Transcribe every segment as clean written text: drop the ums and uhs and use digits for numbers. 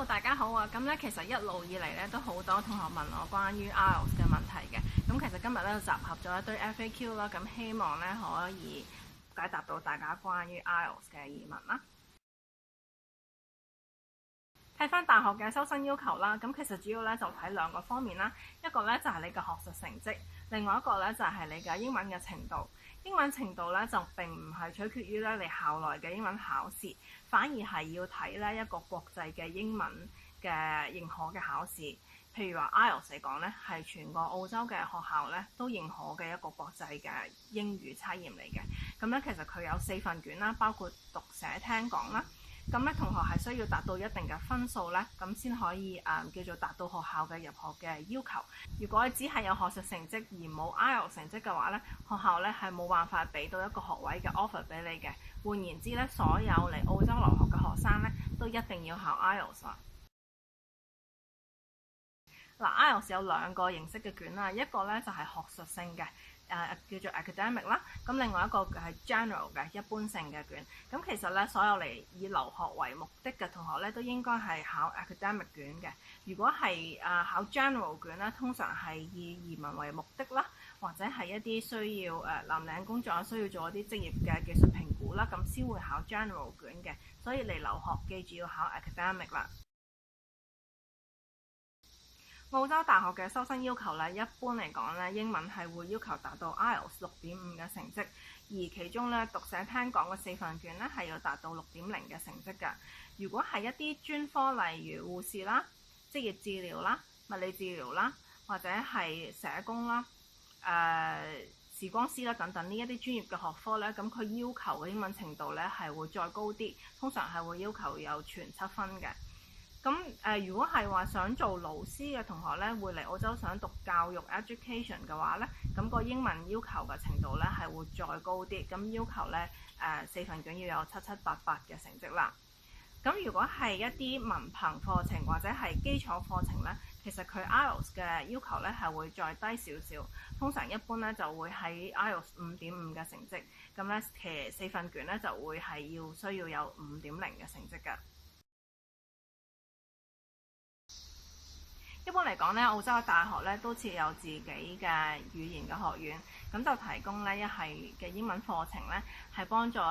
Hello，大家好啊！咁咧，其實一路以嚟咧都好多同學問我關於 IELTS 嘅問題嘅。咁其實今日咧就集合咗一堆 FAQ 啦，咁希望咧可以解答到大家關於 IELTS 嘅疑問啦。睇翻大學嘅收生要求啦，咁其實主要咧就睇兩個方面啦。一個咧就係你嘅學術成績，另外一個咧就係你嘅英文嘅程度。英文程度咧就並唔係取決於咧你校內嘅英文考試，反而係要睇咧一個國際嘅英文嘅認可嘅考試。譬如話 IELTS 嚟講咧，係全個澳洲嘅學校咧都認可嘅一個國際嘅英語測驗嚟嘅。咁咧其實佢有4份卷啦，包括讀寫聽講啦。咁咧同學係需要達到一定嘅分數咧，咁先可以叫做達到學校嘅入學嘅要求。如果只係有學術成績而冇 IELTS 成績嘅話咧，學校咧係冇辦法俾到一個學位嘅 offer 俾你嘅。換言之咧，所有嚟澳洲留學嘅學生咧都一定要考 IELTS 啦。IELTS 有2個形式嘅卷啦，一個咧就係學術性嘅。叫做 academic 啦，咁另外一個係 general 嘅一般性嘅卷。咁其實咧，所有嚟以留學為目的嘅同學咧，都應該係考 academic 卷嘅。如果係考 general 卷咧，通常係以移民為目的啦，或者係一啲需要藍領工作需要做一啲職業嘅技術評估啦，咁先會考 general 卷嘅。所以嚟留學記住要考 academic 啦。澳洲大學嘅收生要求咧，一般嚟講咧，英文係會要求達到 IELTS 6.5嘅成績，而其中咧讀寫聽講嘅4份卷咧係要達到6.0嘅成績嘅。如果係一啲專科，例如護士啦、職業治療啦、物理治療啦，或者係社工啦、視光師啦等等呢一啲專業嘅學科咧，咁佢要求嘅英文程度咧係會再高啲，通常係會要求有全7分嘅。咁如果係話想做老師嘅同學咧，會嚟澳洲想讀教育 education 嘅話咧，咁個英文要求嘅程度咧係會再高啲，咁要求咧4份卷要有7788嘅成績啦。咁如果係一啲文憑課程或者係基礎課程咧，其實佢 IELTS 嘅要求咧係會再低少少，通常一般咧就會喺 IELTS 5.5嘅成績，咁咧其實4份卷咧就會係需要有5.0嘅成績㗎。一般嚟講咧，澳洲嘅大學咧都設有自己嘅語言嘅學院，咁就提供咧一系嘅英文課程咧，係幫助一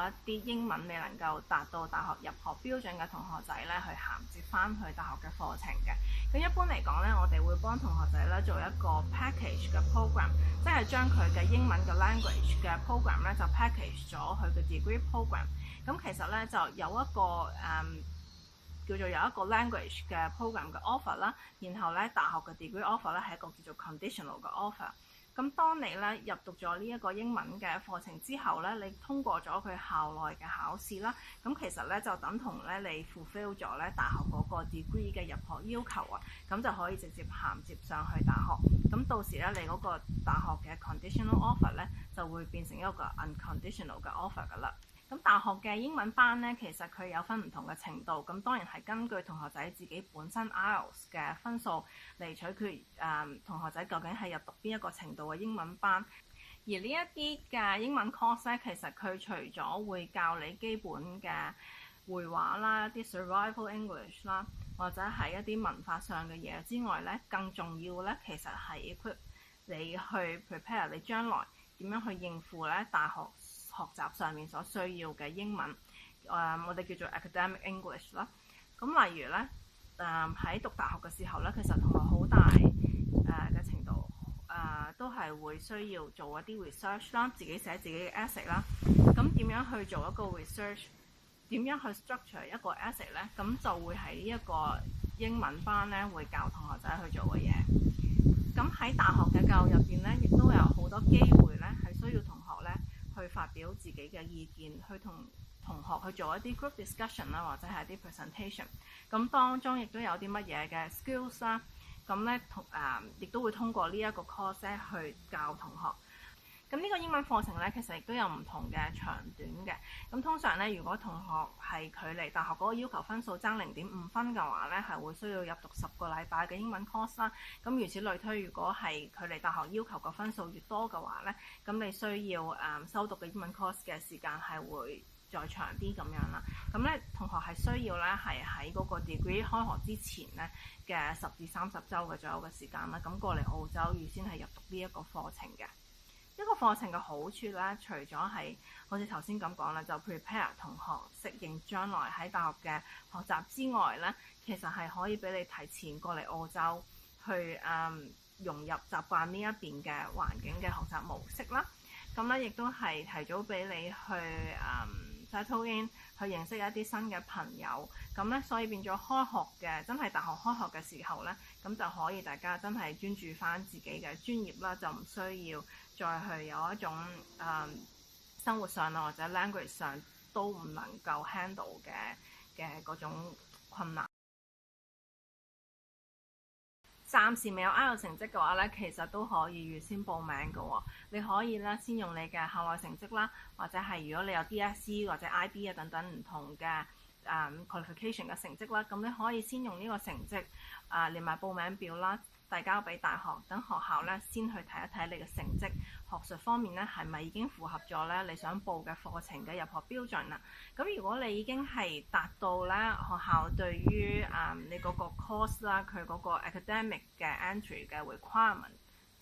啲英文未能夠達到大學入學標準嘅同學仔咧，去銜接翻去大學嘅課程嘅。咁一般嚟講咧，我哋會幫同學仔咧做一個 package 嘅 program， 即係將佢嘅英文嘅 language 嘅 program 咧就 package 咗佢嘅 degree program。咁其實咧就有一個叫做有一個 language 嘅 program 嘅 offer 啦，然後咧大學嘅 degree offer 咧係一個叫做 conditional 嘅 offer。咁當你咧入讀咗呢一個英文嘅課程之後咧，你通過咗佢校內嘅考試啦，咁其實咧就等同咧你 fulfill 咗咧大學嗰個 degree 嘅入學要求啊，咁就可以直接銜接上去大學。咁到時咧你嗰個大學嘅 conditional offer 咧就會變成一個 unconditional 嘅 offer 噶啦。咁大學嘅英文班咧，其實佢有分唔同嘅程度，咁當然係根據同學仔自己本身 IELTS 嘅分數嚟取決同學仔究竟係入讀邊一個程度嘅英文班。而呢一啲嘅英文 course 咧，其實佢除咗會教你基本嘅會話啦、一啲 survival English 啦，或者係一啲文化上嘅嘢之外咧，更重要咧，其實係 equip 你去 prepare 你將來點樣去應付咧大學學習上面所需要嘅英文，我哋叫做 academic English 啦。咁例如咧，喺讀大學嘅時候咧，其實同學好大嘅程度都係會需要做一啲 research 啦，自己寫自己嘅 essay 啦。咁點樣去做一個 research？ 點樣去 structure 一個 essay 咧？咁就會喺呢一個英文班咧，會教同學仔去做嘅嘢。咁喺大學嘅教育入邊咧，亦都有好多機會咧，係需要同學咧去發表自己嘅意見，去同學去做一啲 group discussion 啦，或者係啲 presentation。咁當中亦都有啲乜嘢嘅 skills 啦，咁咧亦都會通過呢一個 course 咧去教同學。咁呢個英文課程咧，其實亦都有唔同嘅長短嘅。咁通常咧，如果同學係距離大學嗰個要求分數爭0.5分嘅話咧，係會需要入讀10個禮拜嘅英文 course 啦。咁如此類推，如果係距離大學要求個分數越多嘅話咧，咁你需要修讀嘅英文 course 嘅時間係會再長啲咁樣啦。咁咧同學係需要咧係喺嗰個 degree 開學之前咧嘅10至30週嘅左右嘅時間啦，咁過嚟澳洲預先係入讀呢一個課程嘅。呢個課程嘅好處咧，除咗係好似頭先咁講啦，就 prepare 同學適應將來喺大學嘅學習之外咧，其實係可以俾你提前過嚟澳洲去融入習慣呢一邊嘅環境嘅學習模式啦。咁咧亦都係提早俾你去settle in，去認識一啲新嘅朋友。咁咧所以變咗開學嘅真係大學開學嘅時候咧，咁就可以大家真係專注翻自己嘅專業啦，就唔需要再去有一種生活上啊或者 language 上都唔能夠 handle 嘅嗰種困難。暫時未有 IELTS 成績嘅話咧，其實都可以預先報名嘅喎。你可以咧先用你嘅校內成績啦，或者係如果你有 DSE 或者 IB 啊等等唔同嘅qualification 嘅成績啦，咁你可以先用呢個成績連埋報名表啦，遞交俾大學，等學校咧先去睇一睇你嘅成績，學術方面咧係咪已經符合咗咧你想報嘅課程嘅入學標準啦。咁如果你已經係達到咧學校對於你嗰個 course 啦，佢嗰個 academic 嘅 entry 嘅 requirement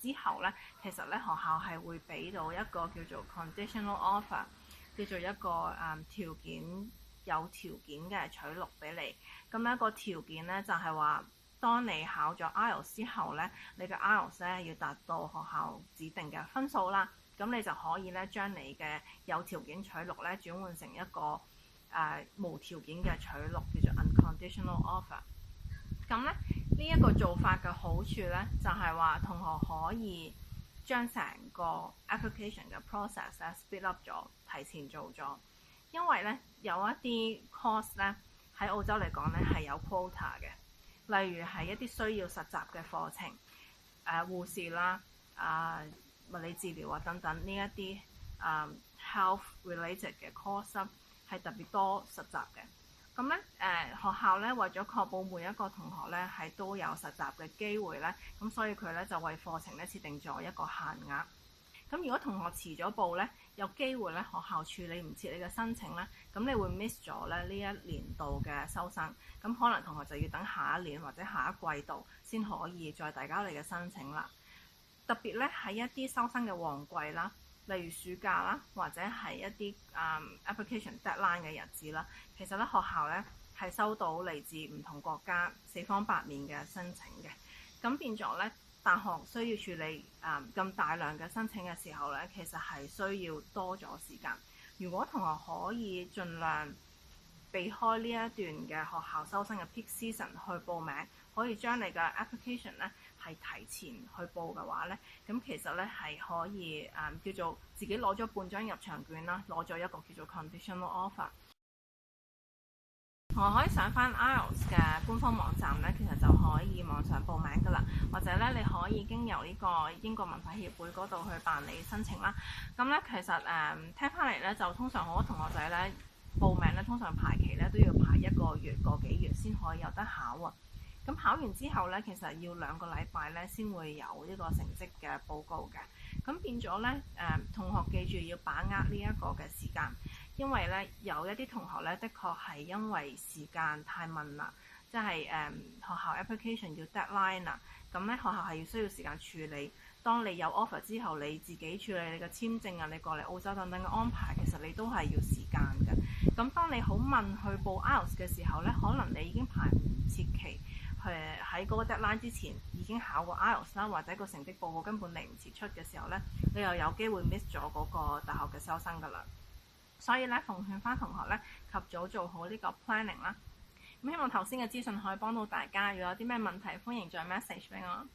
之後咧，其實咧學校係會俾到一個叫做 conditional offer， 叫做一個有條件嘅取錄俾你。咁咧個條件咧就係話，當你考咗 IELTS 之後咧，你嘅 IELTS 咧要達到學校指定嘅分數啦，咁你就可以咧將你嘅有條件取錄咧轉換成一個無條件嘅取錄，叫做 unconditional offer。咁咧呢一個做法嘅好處咧，就係話同學可以將成個 application 嘅 process 咧 speed up 咗，提前做咗。因為咧有一啲 course 咧喺澳洲嚟講咧係有 quota 嘅，例如係一啲需要實習嘅課程，護士啦、物理治療啊等等呢一啲health related 嘅 course 係特別多實習嘅。咁咧學校咧為咗確保每一個同學咧係都有實習嘅機會咧，咁所以佢咧就為課程咧設定咗一個限額。咁如果同學遲咗報咧，有機會咧學校處理唔切你嘅申請咧，咁你會 miss 咗咧呢一年度嘅收生，咁可能同學就要等下一年或者下一季度先可以再遞交你嘅申請啦。特別咧喺一啲收生嘅旺季啦，例如暑假啦，或者係一啲application deadline 嘅日子啦，其實咧學校咧係收到嚟自唔同國家四方八面嘅申請嘅，咁變咗咧大學需要處理咁大量嘅申請嘅時候咧，其實係需要多咗時間。如果同學可以盡量避開呢一段嘅學校收生嘅 peak season 去報名，可以將你嘅 application 咧係提前去報嘅話咧，咁其實咧係可以叫做自己攞咗半張入場券啦，攞咗一個叫做 conditional offer。同學可以上翻 IELTS 嘅官方網站咧，其實就可以網上報名噶啦，或者咧你可以經由呢個英國文化協會嗰度去辦理申請啦。咁咧其實聽翻嚟咧，就通常好多同學仔咧報名咧，通常排期咧都要排1個月個幾月先可以有得考啊。咁考完之後咧，其實要2個禮拜咧先會有呢個成績嘅報告嘅。咁變咗咧同學記住要把握呢一個嘅時間。因為咧有一啲同學咧，的確係因為時間太問啦，即係學校 application 要 deadline 啦，咁咧學校係要需要時間處理。當你有 offer 之後，你自己處理你嘅簽證啊，你過嚟澳洲等等嘅安排，其實你都係要時間嘅。咁當你好問去報 IELTS 嘅時候咧，可能你已經排唔切期，喺嗰個 deadline 之前已經考過 IELTS 啦，或者個成績報告根本嚟唔切出嘅時候咧，你又有機會 miss 咗嗰個大學嘅收生㗎啦。所以咧，奉勸翻同學咧，及早做好呢個 planning 啦。咁希望頭先嘅資訊可以幫到大家。如果有啲咩問題，歡迎再 message 俾我。